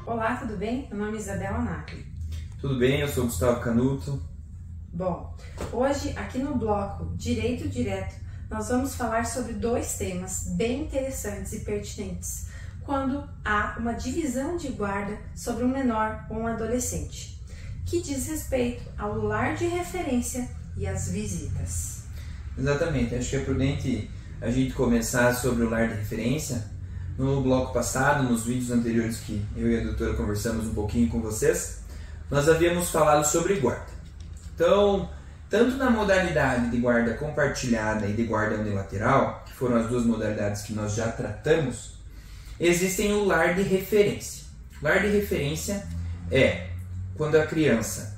Olá, tudo bem? Meu nome é Isabela Nacli. Tudo bem, eu sou Gustavo Canuto. Bom, hoje aqui no bloco Direito Direto nós vamos falar sobre dois temas bem interessantes e pertinentes quando há uma divisão de guarda sobre um menor ou um adolescente, que diz respeito ao lar de referência e às visitas. Exatamente, acho que é prudente a gente começar sobre o lar de referência. No bloco passado, nos vídeos anteriores que eu e a doutora conversamos um pouquinho com vocês, nós havíamos falado sobre guarda. Então, tanto na modalidade de guarda compartilhada e de guarda unilateral, que foram as duas modalidades que nós já tratamos, existem o lar de referência. Lar de referência é quando a criança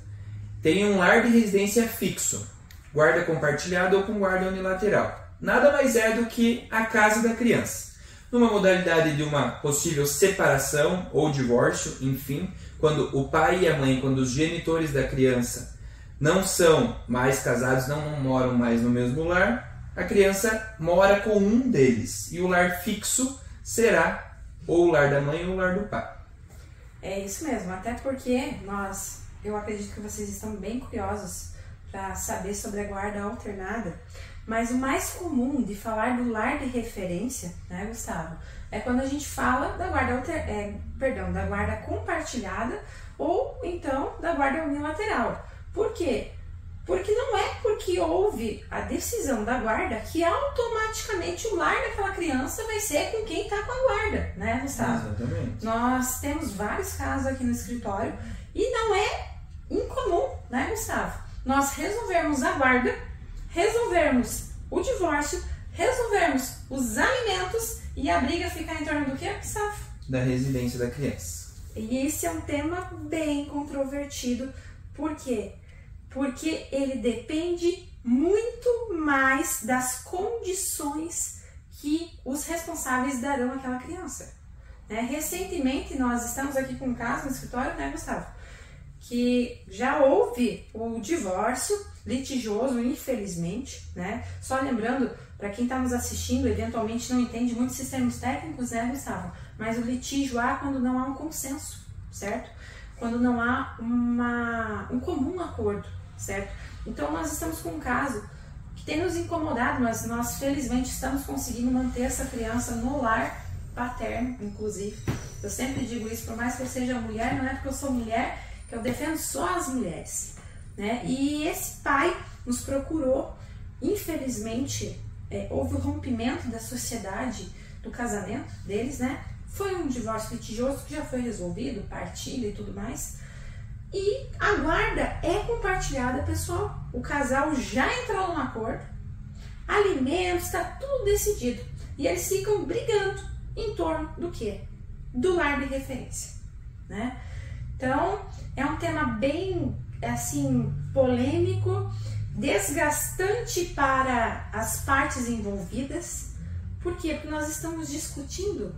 tem um lar de residência fixo, guarda compartilhada ou com guarda unilateral. Nada mais é do que a casa da criança. Numa modalidade de uma possível separação ou divórcio, enfim, quando o pai e a mãe, quando os genitores da criança não são mais casados, não moram mais no mesmo lar, a criança mora com um deles. E o lar fixo será ou o lar da mãe ou o lar do pai. É isso mesmo, até porque eu acredito que vocês estão bem curiosos para saber sobre a guarda alternada. Mas o mais comum de falar do lar de referência, né, Gustavo, é quando a gente fala da da guarda compartilhada ou então da guarda unilateral. Por quê? Porque não é porque houve a decisão da guarda que automaticamente o lar daquela criança vai ser com quem está com a guarda, né, Gustavo? Exatamente. Nós temos vários casos aqui no escritório e não é incomum, né, Gustavo? Nós resolvermos a guarda, resolvermos o divórcio, resolvermos os alimentos e a briga ficar em torno do quê, Gustavo? Da residência da criança. E esse é um tema bem controvertido. Por quê? Porque ele depende muito mais das condições que os responsáveis darão àquela criança. Né? Recentemente nós estamos aqui com um caso no escritório, né, Gustavo? Que já houve o divórcio litigioso, infelizmente, né? Só lembrando, para quem está nos assistindo, eventualmente não entende muitos sistemas técnicos, né, Gustavo? Mas o litígio há quando não há um consenso, certo? Quando não há um comum acordo, certo? Então nós estamos com um caso que tem nos incomodado, mas nós felizmente estamos conseguindo manter essa criança no lar paterno, inclusive. Eu sempre digo isso, por mais que eu seja mulher, não é porque eu sou mulher que eu defendo só as mulheres, né? E esse pai nos procurou, infelizmente, houve o rompimento da sociedade do casamento deles, né? Foi um divórcio litigioso que já foi resolvido, partilha e tudo mais. E a guarda é compartilhada, pessoal. O casal já entrou num acordo, alimentos, está tudo decidido. E eles ficam brigando em torno do quê? Do lar de referência, né? Então, é um tema bem, assim, polêmico, desgastante para as partes envolvidas. Por quê? Porque nós estamos discutindo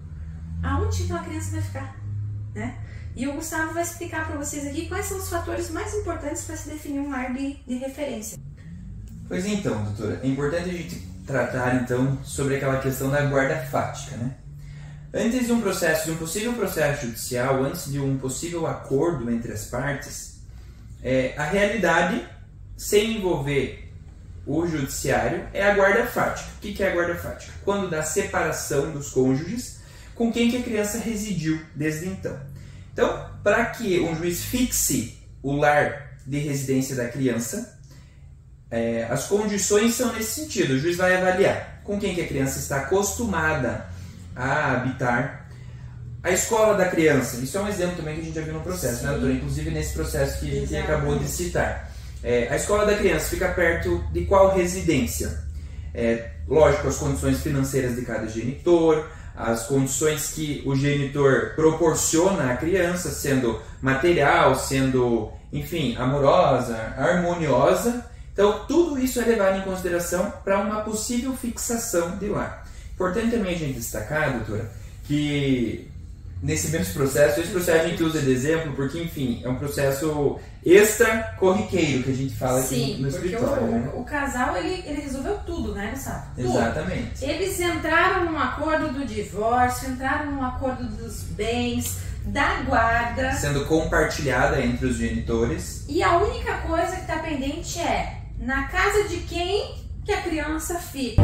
aonde aquela criança vai ficar, né? E o Gustavo vai explicar para vocês aqui quais são os fatores mais importantes para se definir um lar de referência. Pois então, doutora, é importante a gente tratar, então, sobre aquela questão da guarda fática, né? Antes de um possível processo judicial, antes de um possível acordo entre as partes, a realidade, sem envolver o judiciário, é a guarda fática. O que é a guarda fática? Quando da separação dos cônjuges com quem que a criança residiu desde então. Então, para que um juiz fixe o lar de residência da criança, as condições são nesse sentido. O juiz vai avaliar com quem que a criança está acostumada a habitar, a escola da criança. Isso é um exemplo também que a gente já viu no processo, sim, né, doutora? Inclusive nesse processo que a gente exatamente acabou de citar. A escola da criança fica perto de qual residência? Lógico, as condições financeiras de cada genitor, as condições que o genitor proporciona à criança, sendo material, sendo, enfim, amorosa, harmoniosa. Então, tudo isso é levado em consideração para uma possível fixação de lar. Importante também a gente destacar, doutora, que nesse mesmo processo. Esse processo a gente usa de exemplo porque, enfim, é um processo extra corriqueiro que a gente fala aqui no escritório. Sim, porque o casal, ele resolveu tudo, né, Gustavo? Exatamente. Eles entraram num acordo do divórcio, entraram num acordo dos bens, da guarda. Sendo compartilhada entre os genitores. E a única coisa que está pendente é na casa de quem que a criança fica.